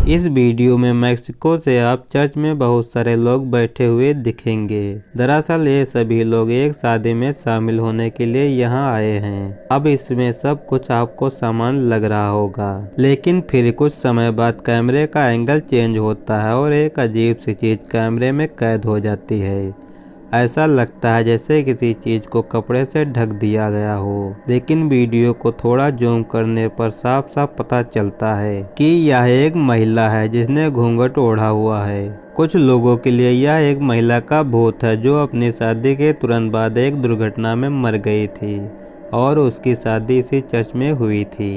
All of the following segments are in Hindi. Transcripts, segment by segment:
इस वीडियो में मेक्सिको से आप चर्च में बहुत सारे लोग बैठे हुए दिखेंगे। दरअसल ये सभी लोग एक शादी में शामिल होने के लिए यहाँ आए हैं। अब इसमें सब कुछ आपको सामान लग रहा होगा, लेकिन फिर कुछ समय बाद कैमरे का एंगल चेंज होता है और एक अजीब सी चीज कैमरे में कैद हो जाती है। ऐसा लगता है जैसे किसी चीज को कपड़े से ढक दिया गया हो, लेकिन वीडियो को थोड़ा जूम करने पर साफ साफ पता चलता है कि यह एक महिला है जिसने घूंघट ओढ़ा हुआ है। कुछ लोगों के लिए यह एक महिला का भूत है जो अपनी शादी के तुरंत बाद एक दुर्घटना में मर गई थी और उसकी शादी इसी चर्च में हुई थी।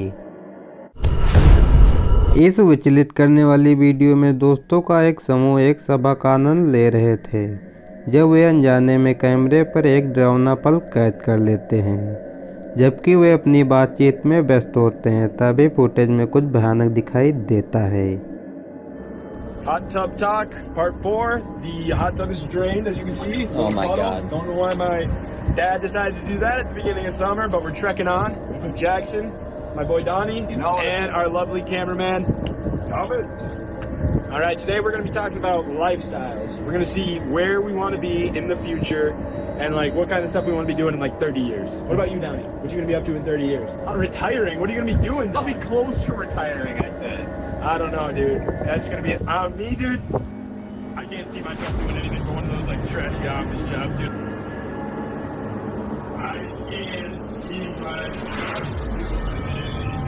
इस विचलित करने वाली वीडियो में दोस्तों का एक समूह एक सभा का आनंद ले रहे थे जब वे अनजाने में कैमरे पर एक डरावना पल कैद कर लेते हैं। जबकि वे अपनी बातचीत में व्यस्त होते हैं, तभी फुटेज में कुछ भयानक दिखाई देता है। Hot tub talk, part 4. The hot tub is drained, as you can see. Oh my God. Don't know why my dad decided to do that at the beginning of summer, but we're trekking on with Jackson, my boy Donnie, and our lovely cameraman, Thomas. All right, today we're going to be talking about lifestyles. We're going to see where we want to be in the future and like what kind of stuff we want to be doing in like 30 years. What about you, Donnie? What you going to be up to in 30 years? Retiring? What are you going to be doing? I'll be close to retiring, I said. I don't know, dude. That's going to be me, dude. I can't see myself doing anything but one of those like trashy office jobs, dude. I can't see myself doing anything but one of those like trashy office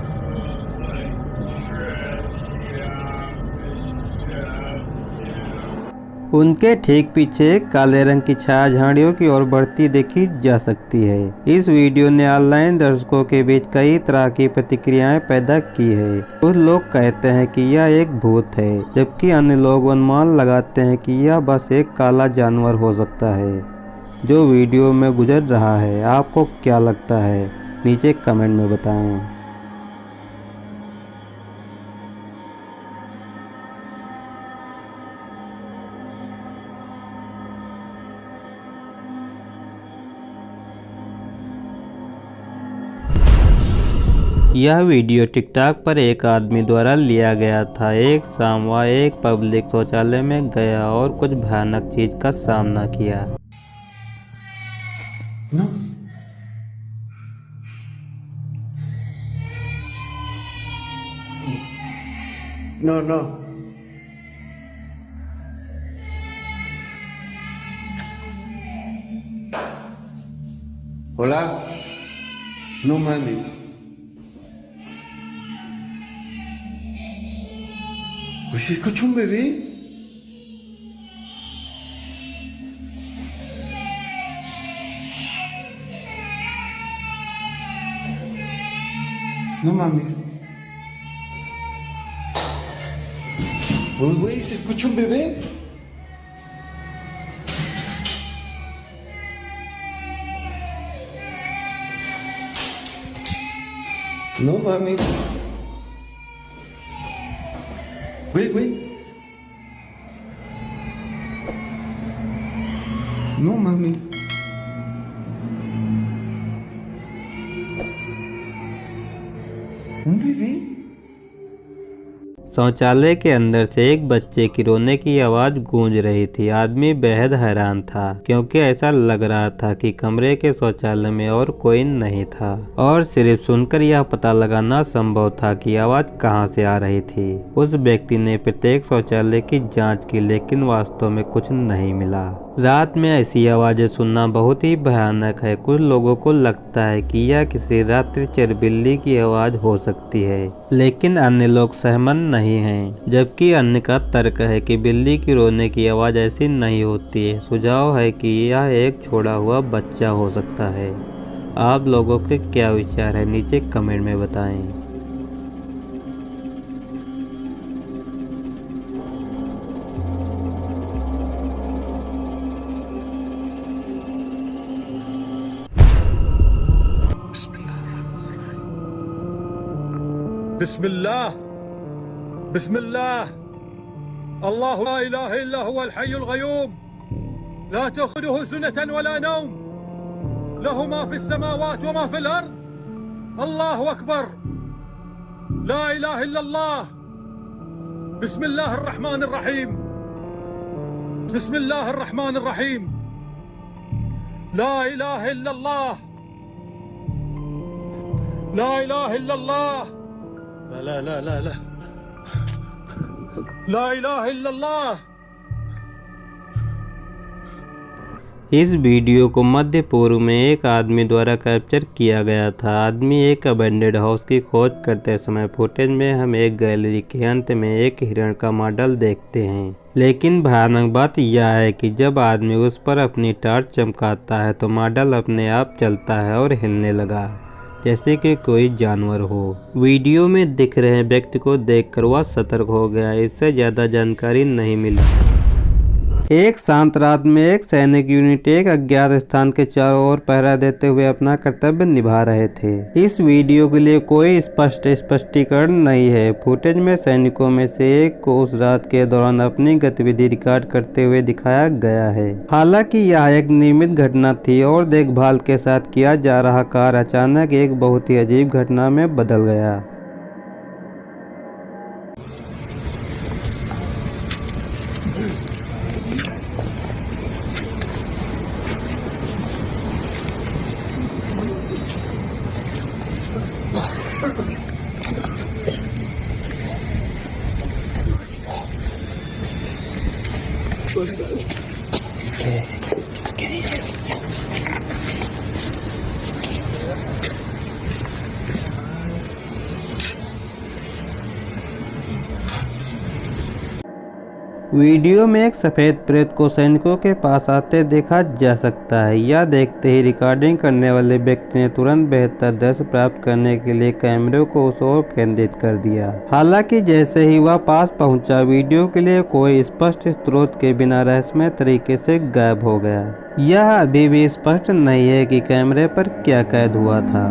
jobs, dude. उनके ठीक पीछे काले रंग की छाया झाड़ियों की ओर बढ़ती देखी जा सकती है। इस वीडियो ने ऑनलाइन दर्शकों के बीच कई तरह की प्रतिक्रियाएं पैदा की है। कुछ लोग कहते हैं कि यह एक भूत है, जबकि अन्य लोग अनुमान लगाते हैं कि यह बस एक काला जानवर हो सकता है जो वीडियो में गुजर रहा है। आपको क्या लगता है? नीचे कमेंट में बताएं। यह वीडियो टिकटॉक पर एक आदमी द्वारा लिया गया था। एक शाम वह एक पब्लिक शौचालय में गया और कुछ भयानक चीज का सामना किया। No. Hola. No mames. Pues si escucho un bebé. No mames. Pues güey, ¿se escucha un bebé? No mames. Güey. No mames. ¿Un bebé? शौचालय के अंदर से एक बच्चे की रोने की आवाज गूंज रही थी। आदमी बेहद हैरान था क्योंकि ऐसा लग रहा था कि कमरे के शौचालय में और कोई नहीं था और सिर्फ सुनकर यह पता लगाना संभव था कि आवाज कहां से आ रही थी। उस व्यक्ति ने प्रत्येक शौचालय की जांच की, लेकिन वास्तव में कुछ नहीं मिला। रात में ऐसी आवाजें सुनना बहुत ही भयानक है। कुछ लोगों को लगता है कि यह किसी रात्रिचर बिल्ली की आवाज हो सकती है, लेकिन अन्य लोग सहमत नहीं हैं। जबकि अन्य का तर्क है कि बिल्ली की रोने की आवाज ऐसी नहीं होती है। सुझाव है कि यह एक छोड़ा हुआ बच्चा हो सकता है। आप लोगों के क्या विचार है? नीचे कमेंट में बताएं। बिस्मिल्लाह अल्लाहु ला इलाहा इल्ला हुवल हय्युल क़य्यूम ला तअख़ुज़ुहु सिनतन वला नौम लहु मा फ़िस समावाति व मा फ़िल अर्ज़ अल्लाहु अकबर ला इलाहा इल्लल्लाह बिस्मिल्लाहिर्रहमानिर्रहीम, बिस्मिल्लाहिर्रहमानिर्रहीम, ला इलाहा इल्लल्लाह, ला इलाहा इल्लल्लाह, ला ला ला ला ला इलाहा इल्लल्लाह। इस वीडियो को मध्य पूर्व में एक आदमी द्वारा कैप्चर किया गया था। आदमी एक अबेंडेड हाउस की खोज करते समय फुटेज में हम एक गैलरी के अंत में एक हिरण का मॉडल देखते हैं। लेकिन भयानक बात यह है कि जब आदमी उस पर अपनी टार्च चमकाता है तो मॉडल अपने आप चलता है और हिलने लगा जैसे कि कोई जानवर हो। वीडियो में दिख रहे व्यक्ति को देखकर वह सतर्क हो गया। इससे ज्यादा जानकारी नहीं मिली। एक शांत रात में एक सैनिक यूनिट एक अज्ञात स्थान के चारों ओर पहरा देते हुए अपना कर्तव्य निभा रहे थे। इस वीडियो के लिए कोई स्पष्ट स्पष्टीकरण नहीं है। फुटेज में सैनिकों में से एक को उस रात के दौरान अपनी गतिविधि रिकॉर्ड करते हुए दिखाया गया है। हालांकि यह एक नियमित घटना थी और देखभाल के साथ किया जा रहा कार्य अचानक एक बहुत ही अजीब घटना में बदल गया। वीडियो में एक सफेद प्रेत को सैनिकों के पास आते देखा जा सकता है। यह देखते ही रिकॉर्डिंग करने वाले व्यक्ति ने तुरंत बेहतर दृश्य प्राप्त करने के लिए कैमरे को उस ओर केंद्रित कर दिया। हालांकि जैसे ही वह पास पहुंचा, वीडियो के लिए कोई स्पष्ट स्रोत के बिना रहस्यमय तरीके से गायब हो गया। यह अभी भी स्पष्ट नहीं है कि कैमरे पर क्या कैद हुआ था।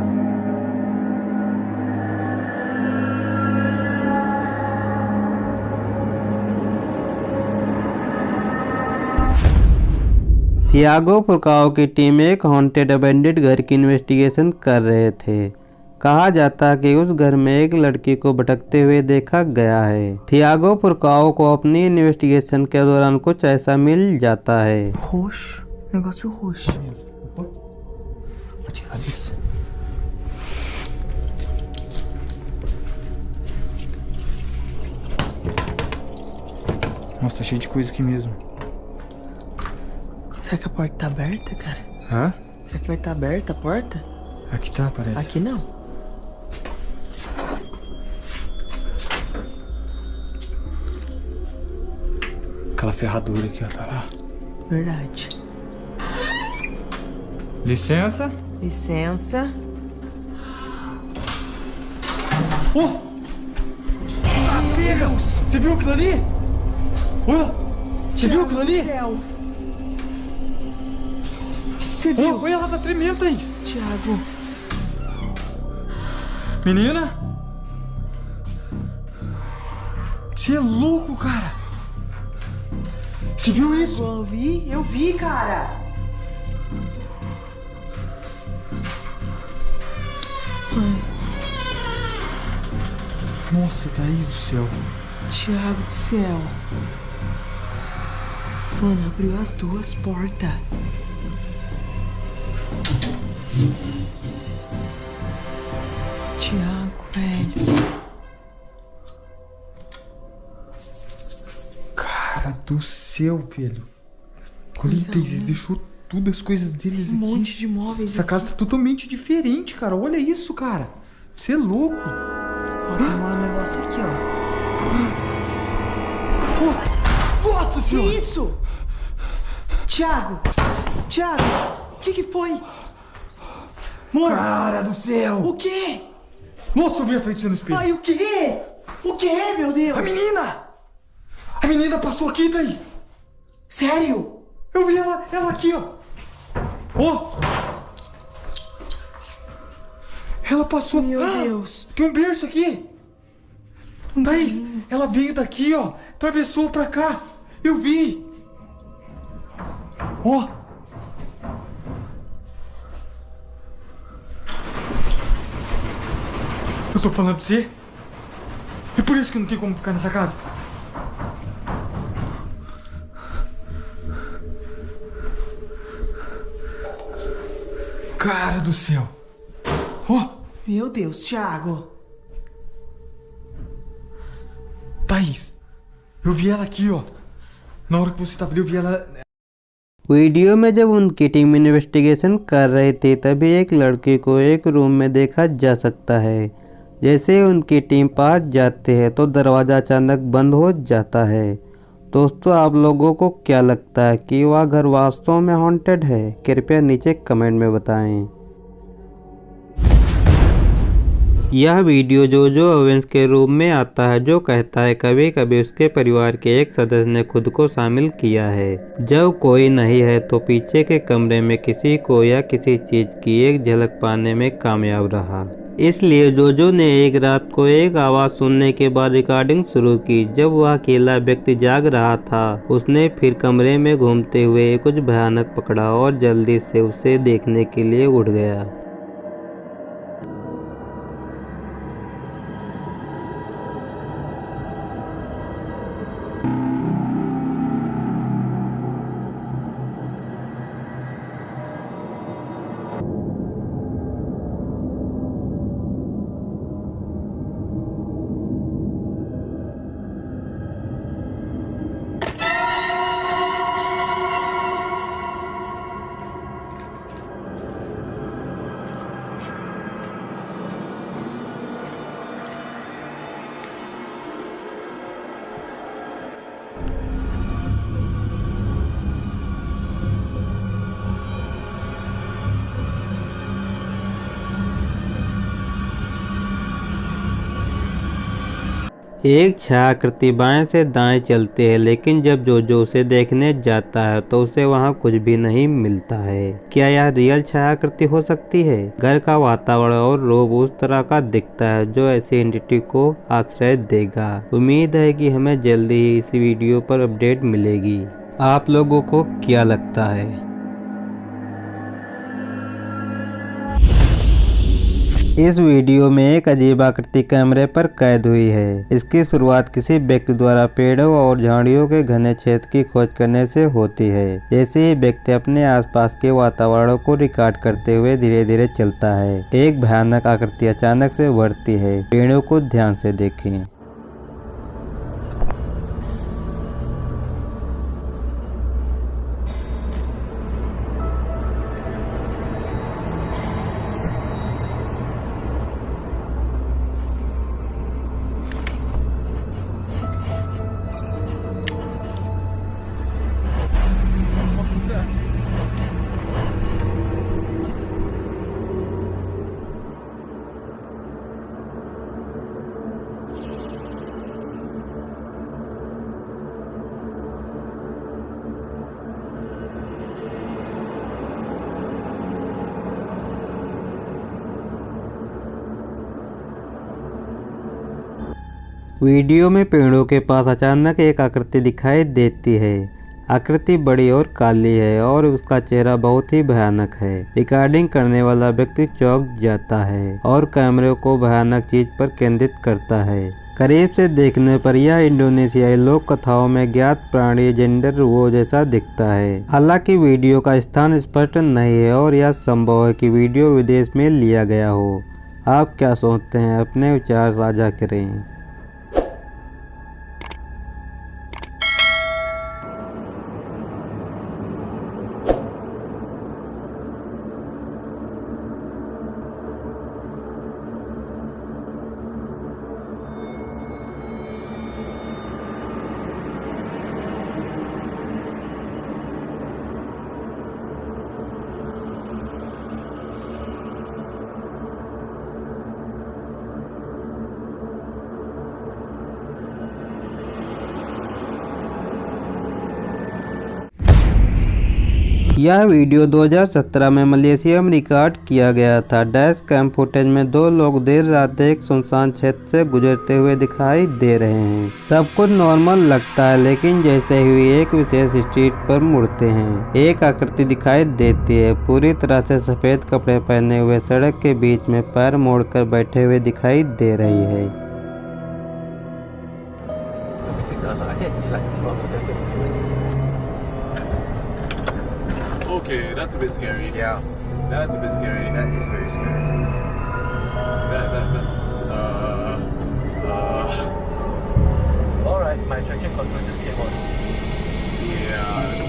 थियागो फुर्काओ की टीम एक हॉन्टेड अबेंडेड घर की इन्वेस्टिगेशन कर रहे थे। कहा जाता है कि उस घर में एक लड़की को भटकते हुए देखा गया है। थियागो फुर्काओ को अपनी इन्वेस्टिगेशन के दौरान कुछ ऐसा मिल जाता है। Roxo, negócio roxo. Vou tirar disso. Nossa, tá cheio de coisa aqui mesmo. Será que a porta tá aberta, cara? Hã? Será que vai estar aberta a porta? Aqui tá, parece. Aqui não. Aquela ferradura aqui, ó, tá lá. Verdade. Licença. Licença. Oh! Deus! Você viu aquilo ali? Olha! Você viu aquilo ali? Céu. Você viu? Olha, ela tá tremendo, Thaís. Thiago. Menina? Você é louco, cara. Você viu isso? Eu vi, cara. Nossa, Thaís do céu. Thiago do céu. Mano, abriu as duas portas. Thiago, velho. Cara do céu, velho. Olha, Thaís, ele deixou tudo as coisas deles Um aqui. monte de móveis. Essa casa tá totalmente diferente, cara. Olha isso, cara. Você é louco. Ó, tem um negócio aqui, ó. Oh, nossa Que senhora! isso? Thiago! Thiago! O que foi? Mano! Cara do céu! O quê? Nossa, eu vi a Thaís no espelho. Ai, o quê? O quê, meu Deus? A menina! A menina passou aqui, Thaís. Sério? Eu vi ela aqui, ó. Ó. Ela passou. Meu Deus. Tem um berço aqui. Thaís, ela veio daqui, ó. Atravessou pra cá. Eu vi. Ó. Eu tô falando pra você. É por isso que não tem como ficar nessa casa. Cara do céu. Ó, Meu Deus, Thiago. Thaís, eu vi ela aqui, ó. Na hora que você tava ali, eu vi ela. Video में जब उनकी टीम इन्वेस्टिगेशन कर रही थी तभी एक लड़की को एक रूम में देखा जा सकता है। जैसे ही उनकी टीम पास जाती है तो दरवाज़ा अचानक बंद हो जाता है। दोस्तों, आप लोगों को क्या लगता है कि वह घर वास्तव में हॉन्टेड है? कृपया नीचे कमेंट में बताएं। यह वीडियो जोजो ओवेंस के रूम में आता है, जो कहता है कभी कभी उसके परिवार के एक सदस्य ने खुद को शामिल किया है। जब कोई नहीं है तो पीछे के कमरे में किसी को या किसी चीज की एक झलक पाने में कामयाब रहा। इसलिए जोजो ने एक रात को एक आवाज़ सुनने के बाद रिकॉर्डिंग शुरू की। जब वह अकेला व्यक्ति जाग रहा था, उसने फिर कमरे में घूमते हुए कुछ भयानक पकड़ा और जल्दी से उसे देखने के लिए उठ गया। एक छायाकृति बाएं से दाएं चलती है, लेकिन जब जोजो उसे देखने जाता है तो उसे वहां कुछ भी नहीं मिलता है। क्या यह रियल छायाकृति हो सकती है? घर का वातावरण और रूप उस तरह का दिखता है जो ऐसी एंटिटी को आश्रय देगा। उम्मीद है कि हमें जल्दी ही इस वीडियो पर अपडेट मिलेगी। आप लोगों को क्या लगता है? इस वीडियो में एक अजीब आकृति कैमरे पर कैद हुई है। इसकी शुरुआत किसी व्यक्ति द्वारा पेड़ों और झाड़ियों के घने क्षेत्र की खोज करने से होती है। जैसे ही व्यक्ति अपने आसपास के वातावरण को रिकॉर्ड करते हुए धीरे धीरे चलता है, एक भयानक आकृति अचानक से बढ़ती है। पेड़ों को ध्यान से देखें। वीडियो में पेड़ों के पास अचानक एक आकृति दिखाई देती है। आकृति बड़ी और काली है और उसका चेहरा बहुत ही भयानक है। रिकॉर्डिंग करने वाला व्यक्ति चौंक जाता है और कैमरे को भयानक चीज पर केंद्रित करता है। करीब से देखने पर यह इंडोनेशियाई लोक कथाओं में ज्ञात प्राणी जेंडरवो जैसा दिखता है। हालांकि वीडियो का स्थान स्पष्ट नहीं है और यह संभव है कि वीडियो विदेश में लिया गया हो। आप क्या सोचते हैं? अपने विचार साझा करें। यह वीडियो 2017 में मलेशिया में रिकॉर्ड किया गया था। डैश कैम फुटेज में दो लोग देर रात एक सुनसान क्षेत्र से गुजरते हुए दिखाई दे रहे हैं। सब कुछ नॉर्मल लगता है, लेकिन जैसे ही एक विशेष स्ट्रीट पर मुड़ते हैं, एक आकृति दिखाई देती है। पूरी तरह से सफेद कपड़े पहने हुए सड़क के बीच में पैर मोड़कर बैठे हुए दिखाई दे रही है। Okay, that's a bit scary. Yeah. That's a bit scary. That is very scary. That's all right, my traction control just came on. Yeah.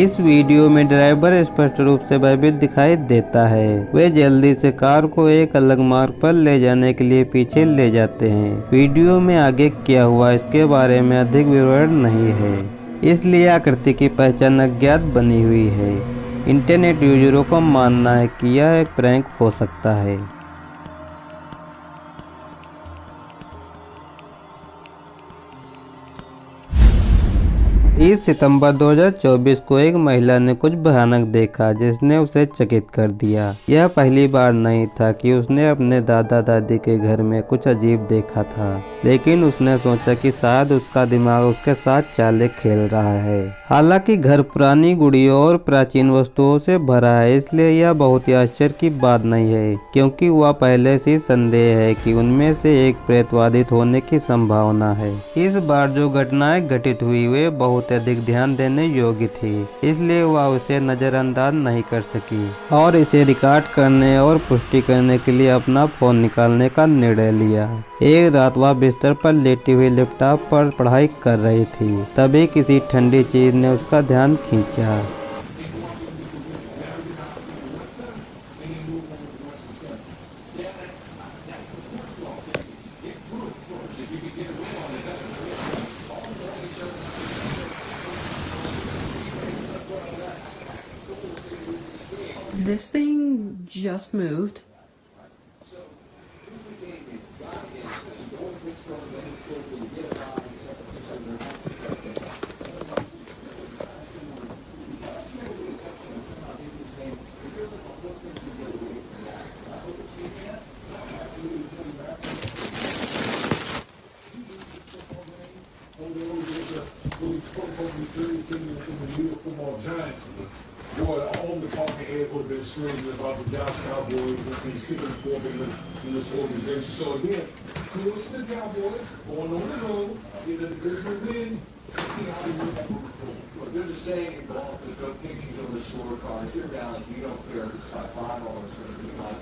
इस वीडियो में ड्राइवर स्पष्ट रूप से भयभीत दिखाई देता है। वे जल्दी से कार को एक अलग मार्ग पर ले जाने के लिए पीछे ले जाते हैं। वीडियो में आगे क्या हुआ इसके बारे में अधिक विवरण नहीं है, इसलिए आकृति की पहचान अज्ञात बनी हुई है। इंटरनेट यूजरों का मानना है कि यह एक प्रैंक हो सकता है। 30 सितंबर 2024 को एक महिला ने कुछ भयानक देखा जिसने उसे चकित कर दिया। यह पहली बार नहीं था कि उसने अपने दादा दादी के घर में कुछ अजीब देखा था, लेकिन उसने सोचा कि शायद उसका दिमाग उसके साथ चालें खेल रहा है। हालांकि घर पुरानी गुड़ियों और प्राचीन वस्तुओं से भरा है, इसलिए यह बहुत ही आश्चर्य की बात नहीं है, क्योंकि वह पहले से ही संदेह है कि उनमें से एक प्रेतवादित होने की संभावना है। इस बार जो घटनाएं घटित हुई वे बहुत अधिक ध्यान देने योग्य थी, इसलिए वह उसे नजरअंदाज नहीं कर सकी और इसे रिकॉर्ड करने और पुष्टि करने के लिए अपना फोन निकालने का निर्णय लिया। एक रात वह बिस्तर पर लेटी हुई लैपटॉप पर पढ़ाई कर रही थी, तभी किसी ठंडी चीज ने उसका ध्यान खींचा। This thing just moved. Boy, all the talking heads would have been screaming about the Dallas Cowboys and the Stephen Corbin in this organization. So again, kudos to the Cowboys going on the road, get a good win, see how they move forward. Look, there's a saying in golf, there's no pictures on the scorecard. If you're down, you don't care if it's by 5 or it's going to be like,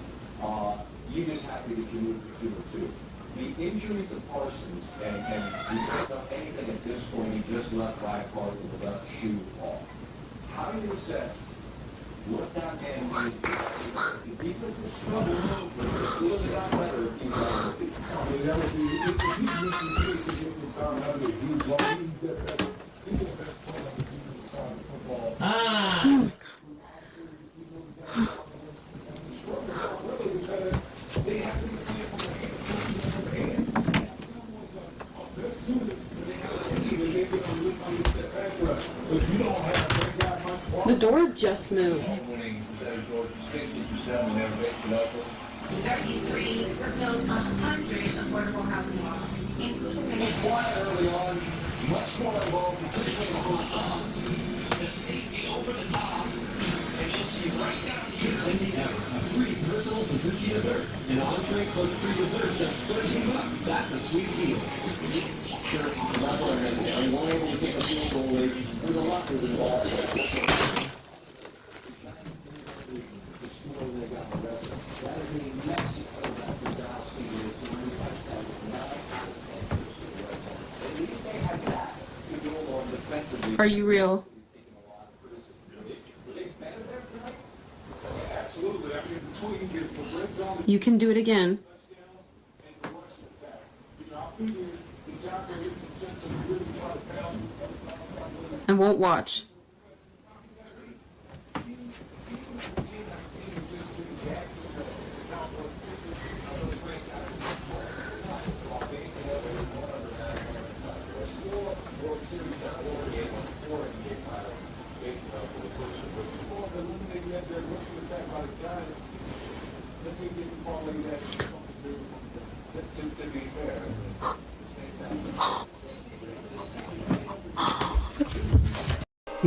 you're just happy that you moved to 2 or 2. The injury to Parsons, and we don't know anything at this point, he just left by a car with the left shoe off. How do you assess what that man means? The defense will struggle, but the Steelers got better if he's on the field. I mean, that would be, if he's missing pretty significant time, that would be a huge loss. He's the best player on the defensive side of football. They have to be The door just moved. 33 proposed 100 affordable housing laws, including Early on, much more involved, particularly the safety over the top. And you'll see right down here, a free personal Suzuki dessert. An entree plus free dessert, just $13. That's a sweet deal. You can see and we're able to get a field goal late. There's a lot to the ball. Are you real? You can do it again. I won't watch.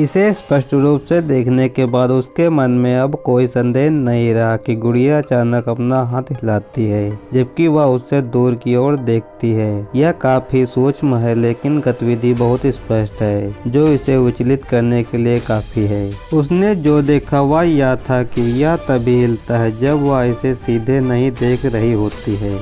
इसे स्पष्ट रूप से देखने के बाद उसके मन में अब कोई संदेह नहीं रहा कि गुड़िया अचानक अपना हाथ हिलाती है, जबकि वह उससे दूर की ओर देखती है। यह काफी सूक्ष्म है, लेकिन गतिविधि बहुत स्पष्ट है, जो इसे विचलित करने के लिए काफी है। उसने जो देखा वह यह था कि यह तभी हिलता है जब वह इसे सीधे नहीं देख रही होती है।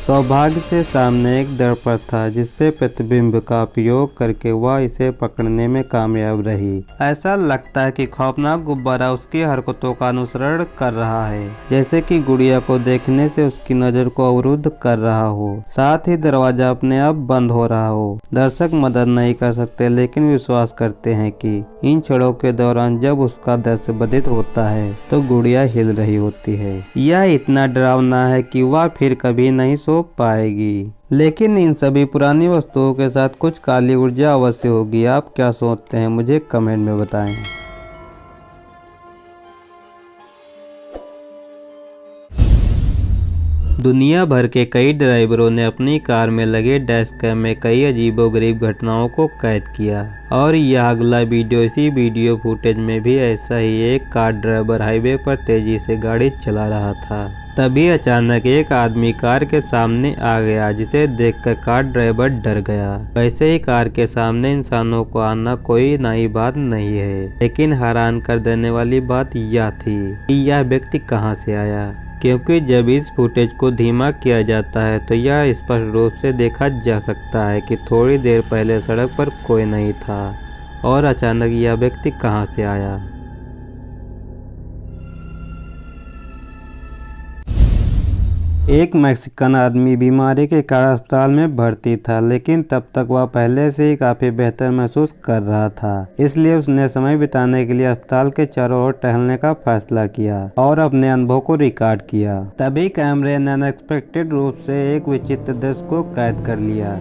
सौभाग्य से सामने एक दर्पण था, जिससे प्रतिबिंब का उपयोग करके वह इसे पकड़ने में कामयाब रही। ऐसा लगता है कि खौफनाक गुब्बारा उसकी हरकतों का अनुसरण कर रहा है, जैसे कि गुड़िया को देखने से उसकी नजर को अवरुद्ध कर रहा हो, साथ ही दरवाजा अपने आप बंद हो रहा हो। दर्शक मदद नहीं कर सकते, लेकिन विश्वास करते हैं कि इन क्षणों के दौरान जब उसका दृश्य बाधित होता है तो गुड़िया हिल रही होती है। यह इतना डरावना है कि वह फिर कभी नहीं सो पाएगी। लेकिन इन सभी पुरानी वस्तुओं के साथ कुछ काली ऊर्जा अवश्य होगी। आप क्या सोचते हैं, मुझे कमेंट में बताएं। दुनिया भर के कई ड्राइवरों ने अपनी कार में लगे डैश कैम में कई अजीबोगरीब घटनाओं को कैद किया, और यह अगला वीडियो इसी वीडियो फुटेज में भी ऐसा ही एक कार ड्राइवर हाईवे पर तेजी से गाड़ी चला रहा था। तभी अचानक एक आदमी कार के सामने आ गया, जिसे देखकर कार ड्राइवर डर गया। वैसे ही कार के सामने इंसानों को आना कोई नई बात नहीं है, लेकिन हैरान कर देने वाली बात यह थी कि यह व्यक्ति कहां से आया, क्योंकि जब इस फुटेज को धीमा किया जाता है तो यह स्पष्ट रूप से देखा जा सकता है कि थोड़ी देर पहले सड़क पर कोई नहीं था और अचानक यह व्यक्ति कहां से आया। एक मैक्सिकन आदमी बीमारी के कारण अस्पताल में भर्ती था, लेकिन तब तक वह पहले से ही काफी बेहतर महसूस कर रहा था। इसलिए उसने समय बिताने के लिए अस्पताल के चारों ओर टहलने का फैसला किया और अपने अनुभव को रिकॉर्ड किया। तभी कैमरे ने अनएक्सपेक्टेड रूप से एक विचित्र दृश्य को कैद कर लिया।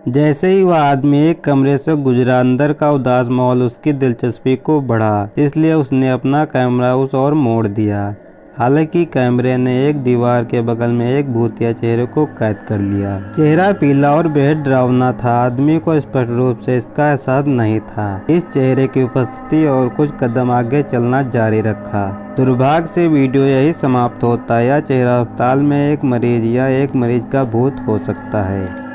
जैसे ही वह आदमी एक कमरे से गुजरा, अंदर का उदास माहौल उसकी दिलचस्पी को बढ़ा, इसलिए उसने अपना कैमरा उस ओर मोड़ दिया। हालांकि कैमरे ने एक दीवार के बगल में एक भूतिया चेहरे को कैद कर लिया। चेहरा पीला और बेहद डरावना था। आदमी को स्पष्ट रूप से इसका एहसास नहीं था। इस चेहरे की उपस्थिति और कुछ कदम आगे चलना जारी रखा। दुर्भाग्य से वीडियो यही समाप्त होता है। यह चेहरा अस्पताल में एक मरीज या एक मरीज का भूत हो सकता है।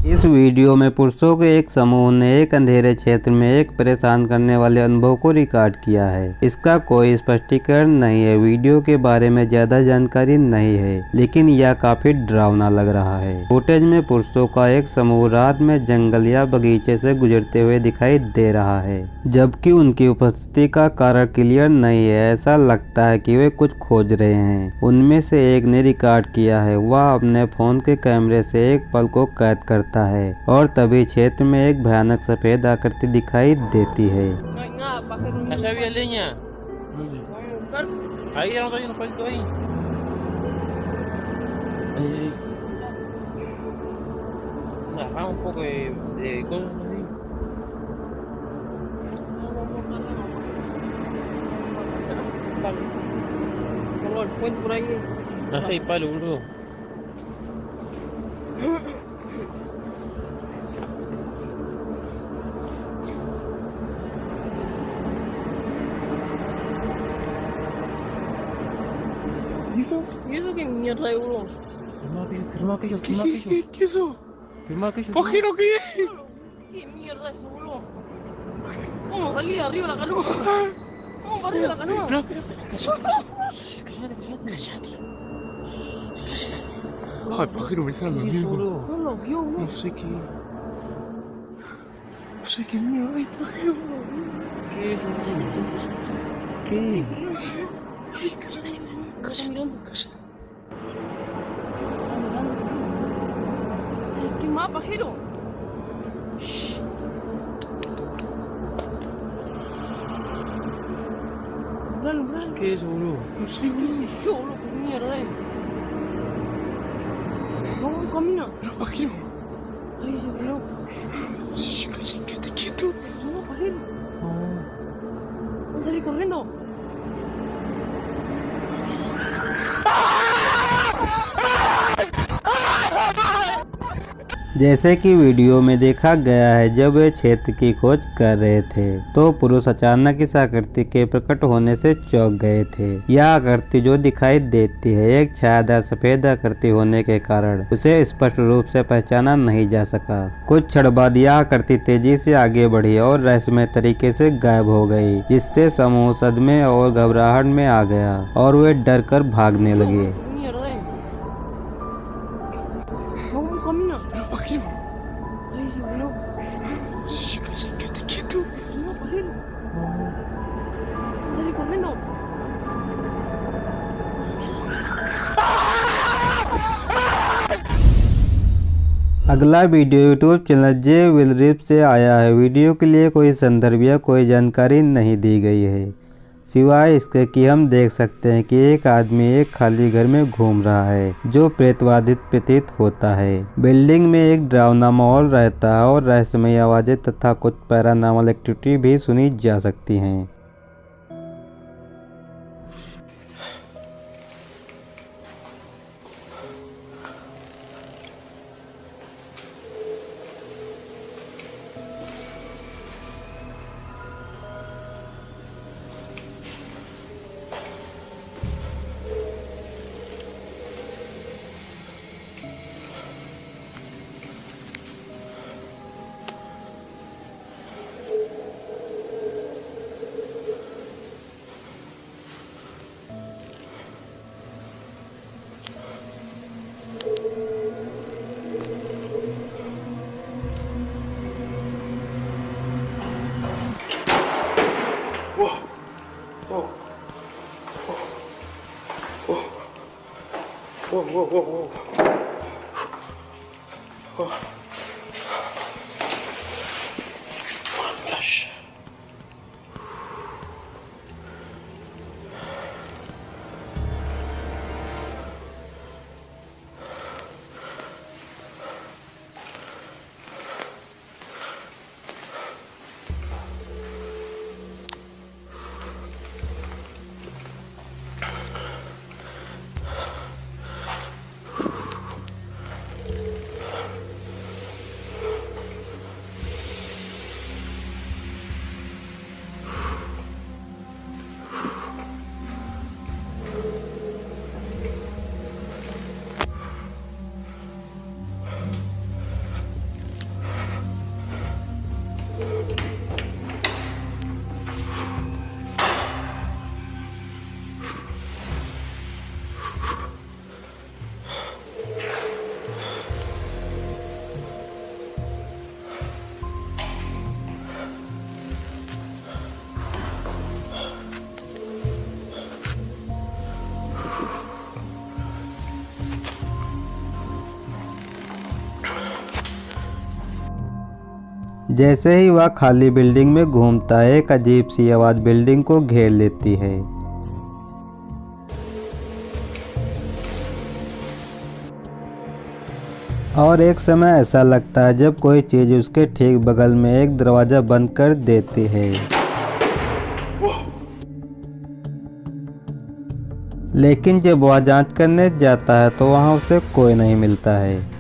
इस वीडियो में पुरुषों के एक समूह ने एक अंधेरे क्षेत्र में एक परेशान करने वाले अनुभव को रिकॉर्ड किया है। इसका कोई स्पष्टीकरण नहीं है, वीडियो के बारे में ज्यादा जानकारी नहीं है, लेकिन यह काफी डरावना लग रहा है। फुटेज में पुरुषों का एक समूह रात में जंगल या बगीचे से गुजरते हुए दिखाई दे रहा है, जबकि उनकी उपस्थिति का कारण क्लियर नहीं है। ऐसा लगता है कि वे कुछ खोज रहे हैं। उनमें से एक ने रिकॉर्ड किया है। वह अपने फोन के कैमरे से एक पल को कैद करता है और तभी क्षेत्र में एक भयानक सफेद आकृति दिखाई देती है। ¿Y eso qué mierda, bro? Firma aquello. ¿Qué es eso? Firma aquello. ¿Qué lo que es? ¿Qué mierda es eso, bro? ¿Cómo salí de arriba de la canoa? ¿Cómo paré de la canoa? Cállate. Ay, pajero, me dejaron dormir. No lo vio, bro. No sé qué mierda hay, pajero. ¿Qué es eso? ¿Qué? Cállate. Mirando. ¿Qué más, pajero? qué, seguro? Sí, qué sé yo, loco, mierda, No, camina. No, bajemos. Ay, se paró. Shh, quédate quieto. No, bajé. Van a salir corriendo. जैसे कि वीडियो में देखा गया है, जब वे क्षेत्र की खोज कर रहे थे तो पुरुष अचानक इस आकृति के प्रकट होने से चौंक गए थे। यह आकृति जो दिखाई देती है एक छायादार सफेद आकृति होने के कारण उसे स्पष्ट रूप से पहचाना नहीं जा सका। कुछ क्षण बाद यह आकृति तेजी से आगे बढ़ी और रहस्यमय तरीके से गायब हो गई, जिससे समूह सदमे और घबराहट में आ गया और वे डर कर भागने लगे। Quédate quieto. No, bajé. Van a salir corriendo. अगला वीडियो यूट्यूब चैनल जे विलरिप से आया है। वीडियो के लिए कोई संदर्भ या कोई जानकारी नहीं दी गई है, सिवाय इसके कि हम देख सकते हैं कि एक आदमी एक खाली घर में घूम रहा है जो प्रेतवादित प्रतीत होता है। बिल्डिंग में एक डरावना माहौल रहता है और रहस्यमय आवाजें तथा कुछ पैरानॉर्मल एक्टिविटी भी सुनी जा सकती हैं। Whoa. Flash. जैसे ही वह खाली बिल्डिंग में घूमता है, एक अजीब सी आवाज बिल्डिंग को घेर लेती है। और एक समय ऐसा लगता है जब कोई चीज उसके ठीक बगल में एक दरवाजा बंद कर देती है। लेकिन जब वह जांच करने जाता है तो वहां उसे कोई नहीं मिलता है।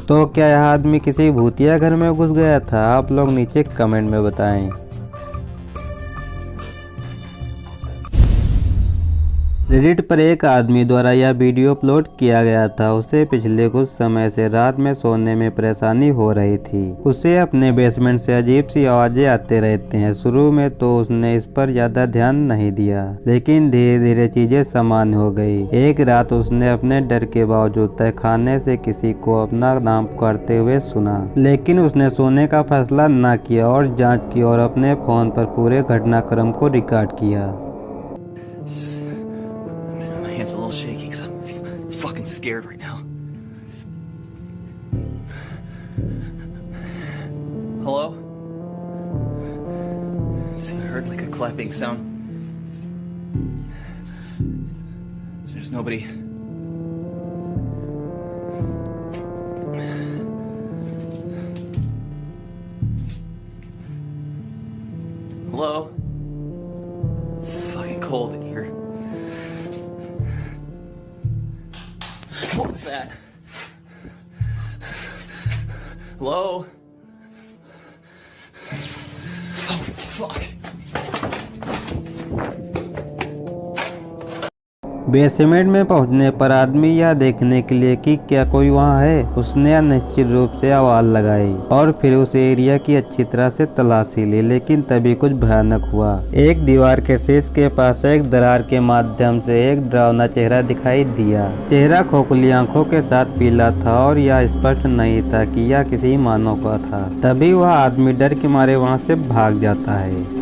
तो क्या यह आदमी किसी भूतिया घर में घुस गया था? आप लोग नीचे कमेंट में बताएं। रेडिट पर एक आदमी द्वारा यह वीडियो अपलोड किया गया था। उसे पिछले कुछ समय से रात में सोने में परेशानी हो रही थी। उसे अपने बेसमेंट से अजीब सी आवाजें आते रहते हैं। शुरू में तो उसने इस पर ज्यादा ध्यान नहीं दिया, लेकिन धीरे धीरे चीजें सामान्य हो गई। एक रात उसने अपने डर के बावजूद तहखाने से किसी को अपना नाम पुकारते हुए सुना, लेकिन उसने सोने का फैसला न किया और जाँच की और अपने फोन पर पूरे घटनाक्रम को रिकॉर्ड किया। It's a little shaky because I'm scared right now. Hello? So I heard like a clapping sound. So there's nobody. Hello? It's fucking cold in here. What was that? Hello? Oh, fuck. Basement में पहुंचने पर आदमी यह देखने के लिए कि क्या कोई वहां है, उसने अनिश्चित रूप से आवाज लगाई और फिर उस एरिया की अच्छी तरह से तलाशी ली, लेकिन तभी कुछ भयानक हुआ। एक दीवार के शीर्ष के पास एक दरार के माध्यम से एक डरावना चेहरा दिखाई दिया। चेहरा खोखली आंखों के साथ पीला था और यह स्पष्ट नहीं था कि यह किसी मानव का था। तभी वह आदमी डर के मारे वहाँ से भाग जाता है।